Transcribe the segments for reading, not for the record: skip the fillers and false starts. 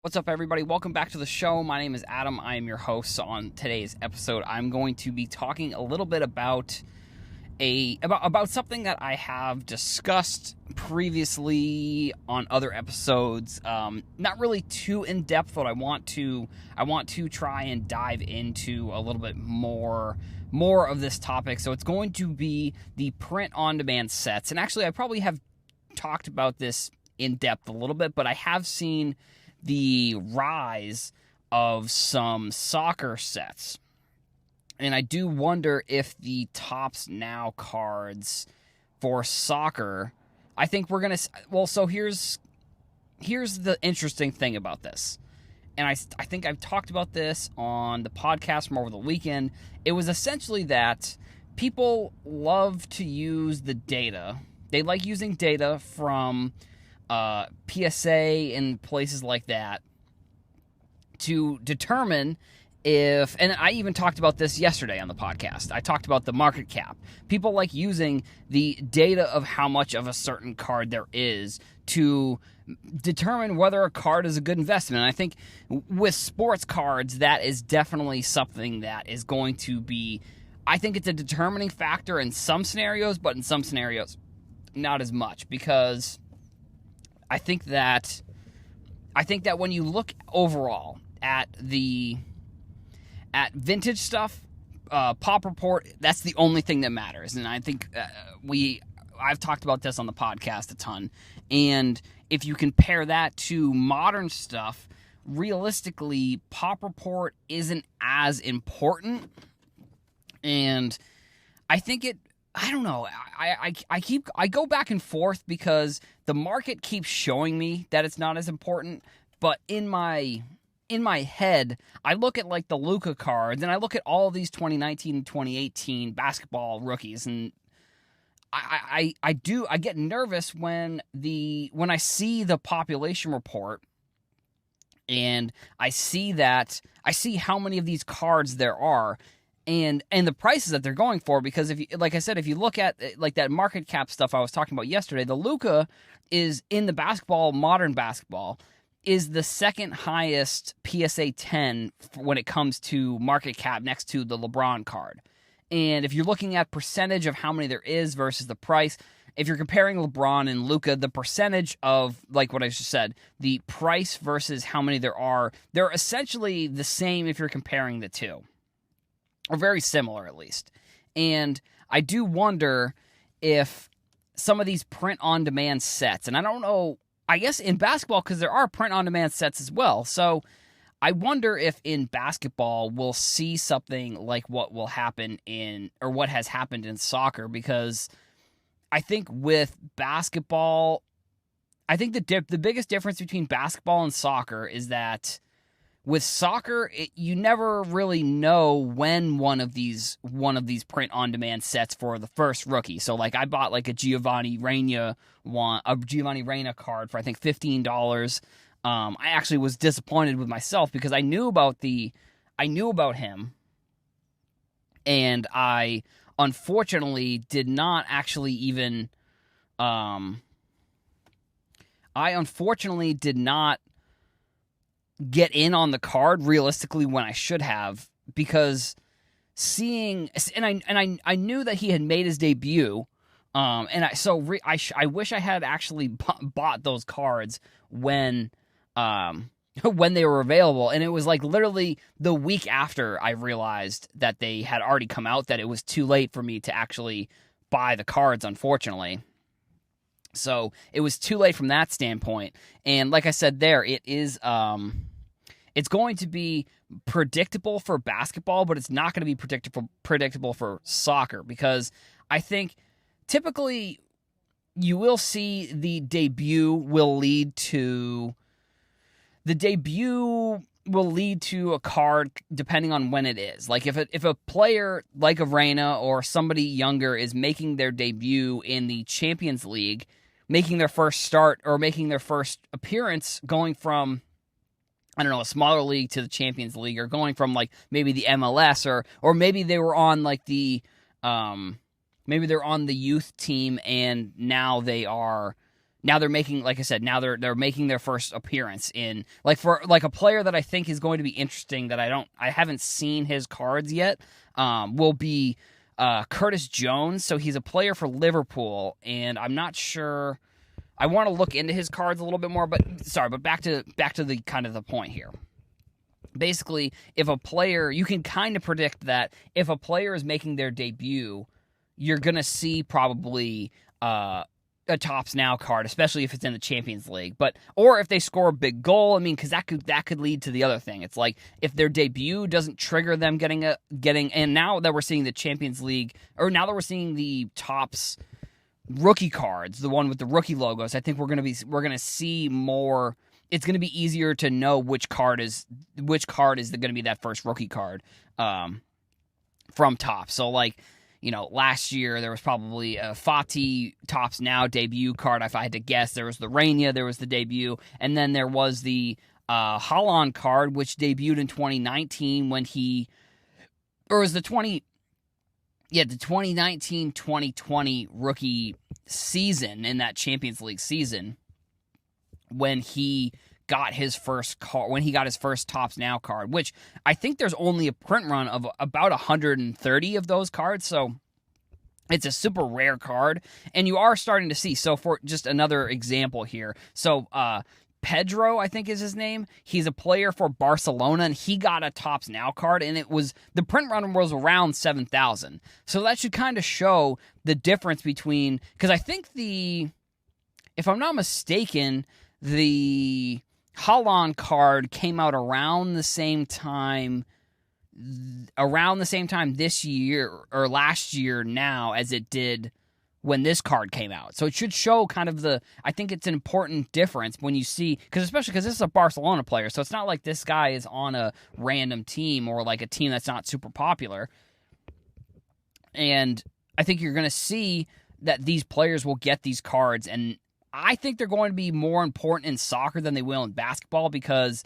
What's up, everybody? Welcome back to the show. My name is Adam. I am your host. So on today's episode, I'm going to be talking a little bit about something that I have discussed previously on other episodes. Not really too in depth, but I want to try and dive into a little bit more of this topic. So it's going to be the print-on-demand sets, and actually, I probably have talked about this in depth a little bit, but I have seen the rise of some soccer sets. And I do wonder if the Topps Now cards for soccer, I think we're going to... Well, so here's the interesting thing about this. And I think I've talked about this on the podcast from over the weekend. It was essentially that people love to use the data. They like using data from PSA and places like that to determine if, and I even talked about this yesterday on the podcast. I talked about the market cap. People like using the data of how much of a certain card there is to determine whether a card is a good investment. And I think with sports cards, that is definitely something that is going to be, I think it's a determining factor in some scenarios, but in some scenarios, not as much, because I think that when you look overall at vintage stuff, Pop Report, that's the only thing that matters. And I think I've talked about this on the podcast a ton. And if you compare that to modern stuff, realistically, Pop Report isn't as important. And I think I don't know. I go back and forth because the market keeps showing me that it's not as important, but in my head, I look at like the Luka cards and I look at all these 2019 and 2018 basketball rookies, and I get nervous when I see the population report and I see how many of these cards there are. And the prices that they're going for, because if you look at like that market cap stuff I was talking about yesterday, the Luka is in the modern basketball, is the second highest PSA 10 when it comes to market cap, next to the LeBron card. And if you're looking at percentage of how many there is versus the price, if you're comparing LeBron and Luka, the percentage of, like what I just said, the price versus how many there are, they're essentially the same if you're comparing the two. Or very similar, at least. And I do wonder if some of these print-on-demand sets, and I don't know, I guess in basketball, because there are print-on-demand sets as well, so I wonder if in basketball we'll see something like what will happen or what has happened in soccer, because I think with basketball, I think the biggest difference between basketball and soccer is that with soccer, you never really know when one of these print-on-demand sets for the first rookie. So, like, I bought like a Giovanni Reina card for I think $15. I actually was disappointed with myself because I knew about him, and I unfortunately did not actually even. Get in on the card realistically when I should have, because I knew that he had made his debut, and I wish I had actually bought those cards when they were available, and it was like literally the week after I realized that they had already come out, that it was too late for me to actually buy the cards, unfortunately. So it was too late from that standpoint. And like I said there, it's going to be predictable for basketball, but it's not going to be predictable for soccer, because I think typically you will see the debut will lead to a card depending on when it is. Like if a player like a Reina or somebody younger is making their debut in the Champions League, making their first start or making their first appearance, going from, I don't know, a smaller league to the Champions League, or going from like maybe the MLS, or maybe they were on like maybe they're on the youth team and now they are now they're making, like I said, now they're making their first appearance in, like, for like a player that I think is going to be interesting that I haven't seen his cards yet, will be Curtis Jones. So he's a player for Liverpool, and I'm not sure. I want to look into his cards a little bit more, but back to the kind of the point here. Basically, if a player, you can kind of predict that if a player is making their debut, you're going to see probably a Tops Now card, especially if it's in the Champions League. Or if they score a big goal, I mean, because that could lead to the other thing. It's like if their debut doesn't trigger them getting, and now that we're seeing the Champions League, or now that we're seeing the Tops rookie cards, the one with the rookie logos, I think we're gonna see more. It's going to be easier to know which card is going to be that first rookie card from Topps. So, like, last year there was probably a Fati Topps Now debut card. If I had to guess, there was the Rainier, there was the debut, and then there was the Haaland card, which debuted in 2019 the 2019-2020 rookie season, in that Champions League season, when he got his first card, when he got his first Topps Now card, which I think there's only a print run of about 130 of those cards, so it's a super rare card, and you are starting to see. So for just another example here, so Pedro, I think is his name, he's a player for Barcelona, and he got a Topps Now card, and the print run was around 7,000. So that should kind of show the difference between, because I think if I'm not mistaken, the Haaland card came out around the same time this year or last year now as it did when this card came out. So it should show kind of I think it's an important difference when you see, especially because this is a Barcelona player, so it's not like this guy is on a random team or like a team that's not super popular. And I think you're going to see that these players will get these cards, and I think they're going to be more important in soccer than they will in basketball, because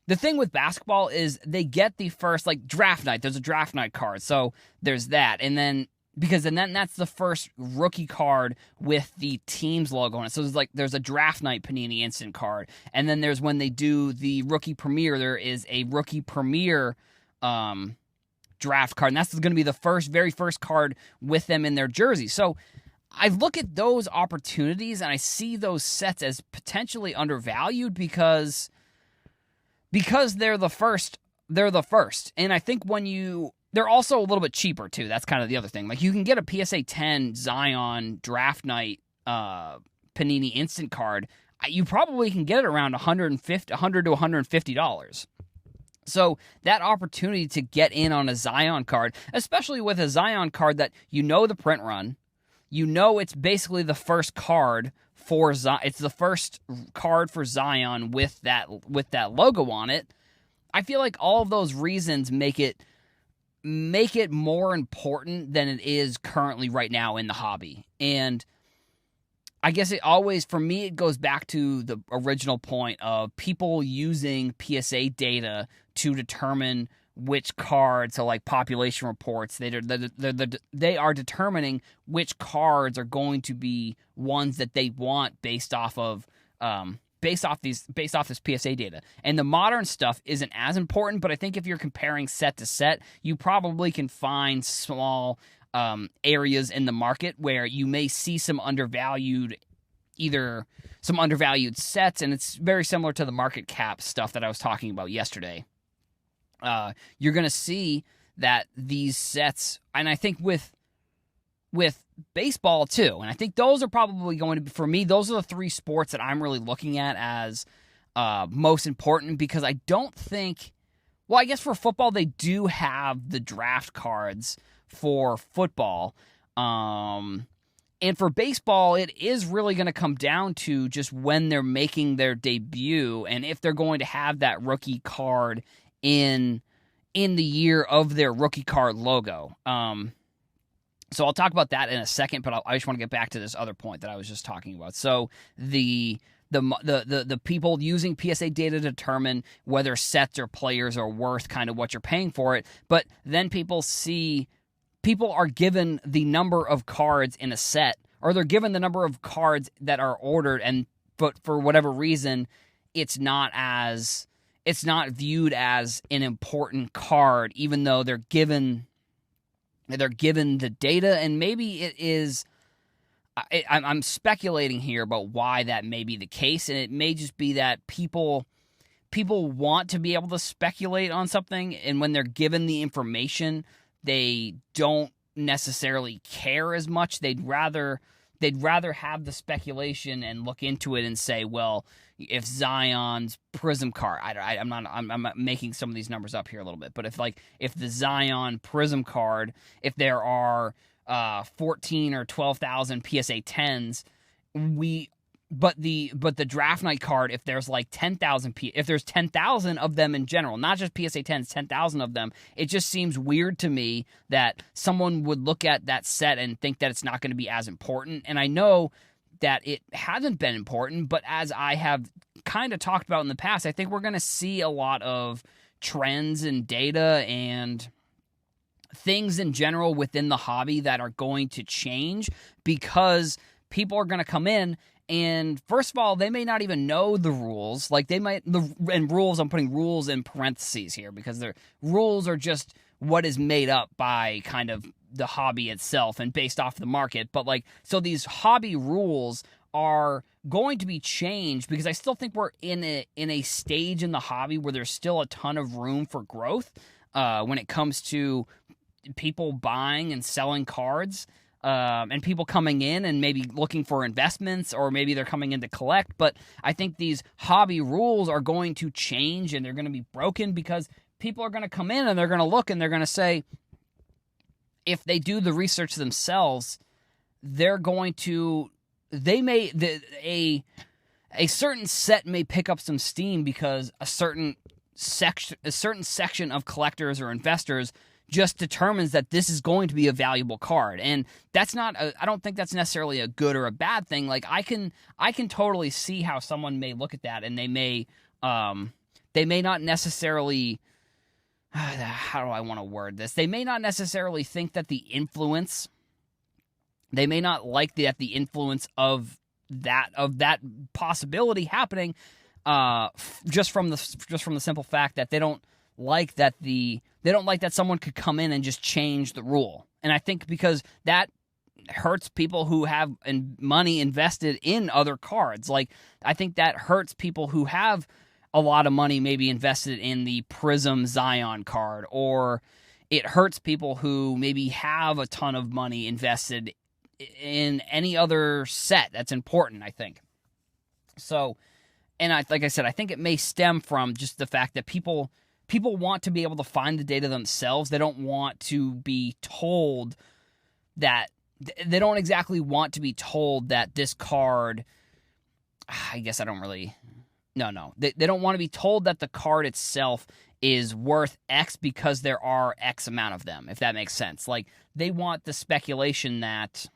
the thing with basketball is they get the first, like, draft night. There's a draft night card, so there's that. And then, that's the first rookie card with the team's logo on it. So there's a draft night Panini Instant card. And then there's when they do the rookie premiere, there is a rookie premiere draft card. And that's going to be the very first card with them in their jersey. So I look at those opportunities and I see those sets as potentially undervalued because they're the first. And I think they're also a little bit cheaper too. That's kind of the other thing. Like, you can get a PSA 10 Zion draft night Panini Instant card. You probably can get it around $100 to $150. So that opportunity to get in on a Zion card, especially with a Zion card that the print run, it's basically the first card for Zion. It's the first card for Zion with that logo on it. I feel like all of those reasons make it more important than it is currently right now in the hobby. And I guess for me, it goes back to the original point of people using PSA data to determine which cards, so like population reports, they are determining which cards are going to be ones that they want based off this PSA data. And the modern stuff isn't as important, but I think if you're comparing set to set, you probably can find small areas in the market where you may see some undervalued sets, and it's very similar to the market cap stuff that I was talking about yesterday. You're going to see that these sets, and I think with baseball too, and I think those are probably going to be, for me, those are the three sports that I'm really looking at as most important, because I don't think, well, I guess for football, they do have the draft cards for football. And for baseball, it is really going to come down to just when they're making their debut and if they're going to have that rookie card in the year of their rookie card logo. So I'll talk about that in a second, but I just want to get back to this other point that I was just talking about. So the people using PSA data to determine whether sets or players are worth kind of what you're paying for it, but then people are given the number of cards in a set, they're given the number of cards that are ordered, but for whatever reason, it's not viewed as an important card, even though they're given the data, and maybe it is. I'm speculating here about why that may be the case, and it may just be that people want to be able to speculate on something, and when they're given the information, they don't necessarily care as much. They'd rather have the speculation and look into it and say, well, if Zion's Prism card, I'm making some of these numbers up here a little bit, but if the Zion Prism card, if there are 14 or 12,000 PSA 10s, but the draft night card, if there's like 10,000, if there's 10,000 of them in general, not just PSA 10s, 10,000 of them, it just seems weird to me that someone would look at that set and think that it's not going to be as important. And I know that it hasn't been important, but as I have kind of talked about in the past, I think we're going to see a lot of trends and data and things in general within the hobby that are going to change, because people are going to come in and, first of all, they may not even know the rules. Like, and rules, I'm putting rules in parentheses here because their rules are just what is made up by kind of the hobby itself and based off the market. But so these hobby rules are going to be changed, because I still think we're in a stage in the hobby where there's still a ton of room for growth when it comes to people buying and selling cards, and people coming in and maybe looking for investments, or maybe they're coming in to collect. But I think these hobby rules are going to change, and they're going to be broken, because people are going to come in and they're going to look and they're going to say, if they do the research themselves, a certain set may pick up some steam because a certain section of collectors or investors just determines that this is going to be a valuable card. And that's not I don't think that's necessarily a good or a bad thing. I can totally see how someone may look at that, and they may not necessarily, how do I want to word this? They may not necessarily think that they may not like that the influence of that possibility happening, just from the simple fact that they don't like that someone could come in and just change the rule. And I think because that hurts people who have money invested in other cards. I think that hurts people who have a lot of money maybe invested in the Prism Zion card, or it hurts people who maybe have a ton of money invested in any other set that's important, I think. So, and like I said, I think it may stem from just the fact that people want to be able to find the data themselves. They don't want to be told that, they don't exactly want to be told that this card, I guess I don't really, no. They don't want to be told that the card itself is worth X because there are X amount of them, if that makes sense. They want the speculation that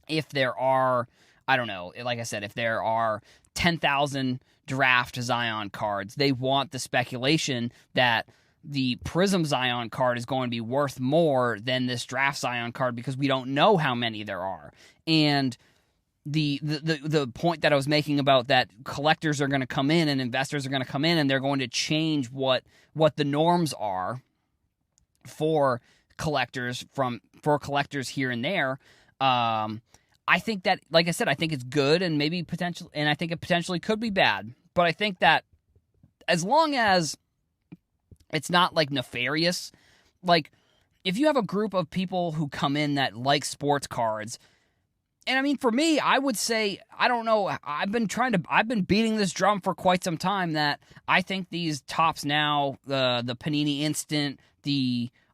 if there are, I don't know, like I said, if there are 10,000 draft Zion cards, they want the speculation that the Prism Zion card is going to be worth more than this draft Zion card, because we don't know how many there are. And the point that I was making about that collectors are going to come in and investors are going to come in and they're going to change what the norms are for collectors here and there. I think that, like I said, I think it's good, and maybe and I think it potentially could be bad. But I think that as long as it's not nefarious, if you have a group of people who come in that like sports cards, and I mean, for me, I would say, I don't know, I've been beating this drum for quite some time that I think these Topps Now, the Panini Instant,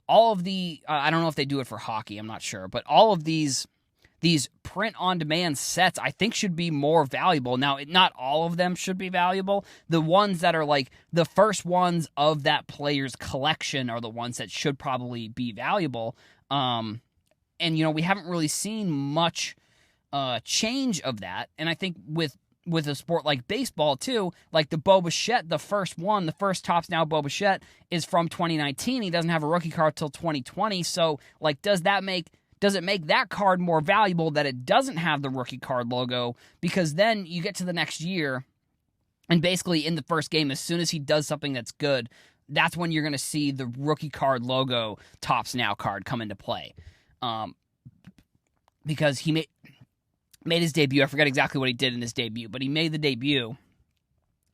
all of the, I don't know if they do it for hockey, I'm not sure, but all of these print-on-demand sets, I think, should be more valuable. Now, not all of them should be valuable. The ones that are the first ones of that player's collection are the ones that should probably be valuable. And, we haven't really seen much change of that. And I think with a sport like baseball, too, the Bo Bichette, the first Topps Now Bo Bichette is from 2019. He doesn't have a rookie card till 2020. So, does that make does it make that card more valuable that it doesn't have the rookie card logo? Because then you get to the next year, and basically in the first game, as soon as he does something that's good, that's when you're going to see the rookie card logo Topps Now card come into play. Because he made his debut. I forget exactly what he did in his debut, but he made the debut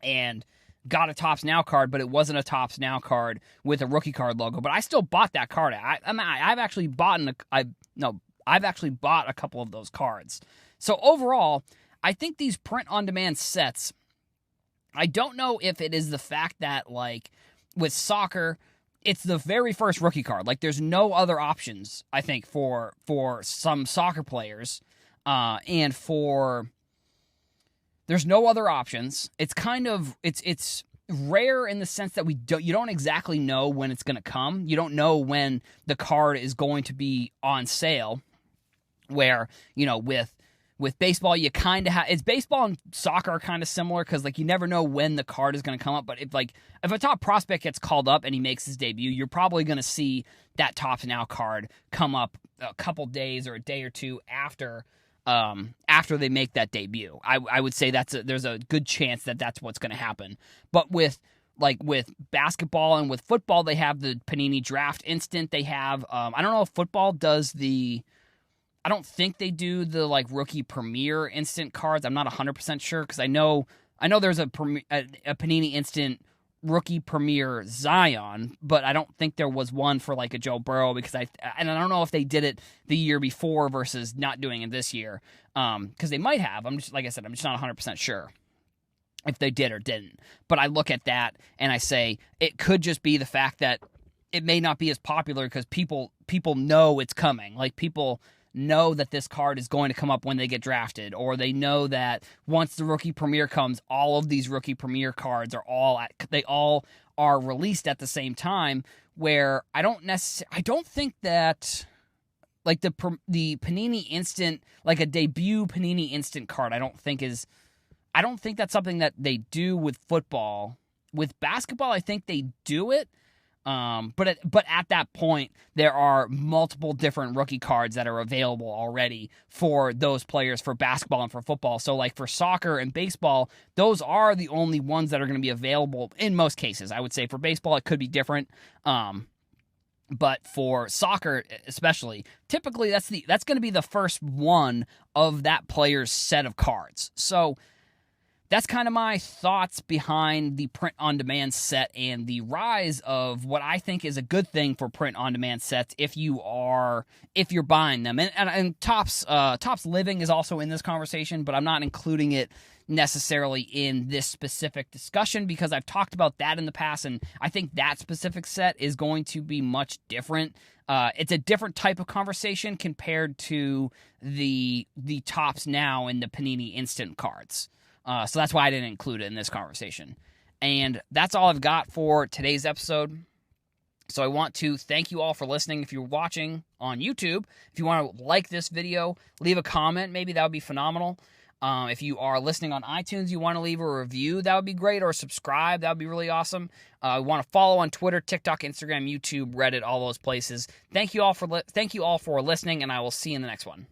and got a Topps Now card, but it wasn't a Topps Now card with a rookie card logo. But I still bought that card. I've actually bought a couple of those cards. So overall, I think these print-on-demand sets, I don't know if it is the fact that, like, with soccer, it's the very first rookie card. Like, there's no other options, I think, for some soccer players, there's no other options. It's kind of, it's rare in the sense that you don't exactly know when it's going to come. You don't know when the card is going to be on sale, where, you know, with baseball, you kind of have, it's baseball and soccer are kind of similar, because, like, you never know when the card is going to come up. But if a top prospect gets called up and he makes his debut, you're probably going to see that Topps Now card come up a couple days or a day or two after they make that debut. I would say there's a good chance that that's what's going to happen. But with basketball and with football, they have the Panini Draft Instant. They have, I don't know if football does I don't think they do the, like, Rookie Premier Instant cards. I'm not 100% sure, because I know there's a Panini Instant Rookie Premier Zion, but I don't think there was one for, like, a Joe Burrow, because I don't know if they did it the year before versus not doing it this year, because they might have. Like I said, I'm just not 100% sure if they did or didn't. But I look at that and I say it could just be the fact that it may not be as popular because people know it's coming. Like, people know that this card is going to come up when they get drafted, or they know that once the Rookie Premier comes, all of these Rookie Premier cards they all are released at the same time, where I don't think that, like, the Panini Instant, like a debut Panini Instant card, I don't think that's something that they do with football. With basketball, I think they do it. But at that point, there are multiple different rookie cards that are available already for those players for basketball and for football. So, like, for soccer and baseball, those are the only ones that are going to be available in most cases. I would say for baseball, it could be different. But for soccer especially, typically that's going to be the first one of that player's set of cards. So that's kind of my thoughts behind the print-on-demand set and the rise of what I think is a good thing for print-on-demand sets if you're buying them. And Topps Living is also in this conversation, but I'm not including it necessarily in this specific discussion because I've talked about that in the past, and I think that specific set is going to be much different. It's a different type of conversation compared to the Topps Now and the Panini Instant cards. So that's why I didn't include it in this conversation. And that's all I've got for today's episode. So I want to thank you all for listening. If you're watching on YouTube, if you want to like this video, leave a comment. Maybe that would be phenomenal. If you are listening on iTunes, you want to leave a review, that would be great. Or subscribe, that would be really awesome. Want to follow on Twitter, TikTok, Instagram, YouTube, Reddit, all those places. Thank you all for listening, and I will see you in the next one.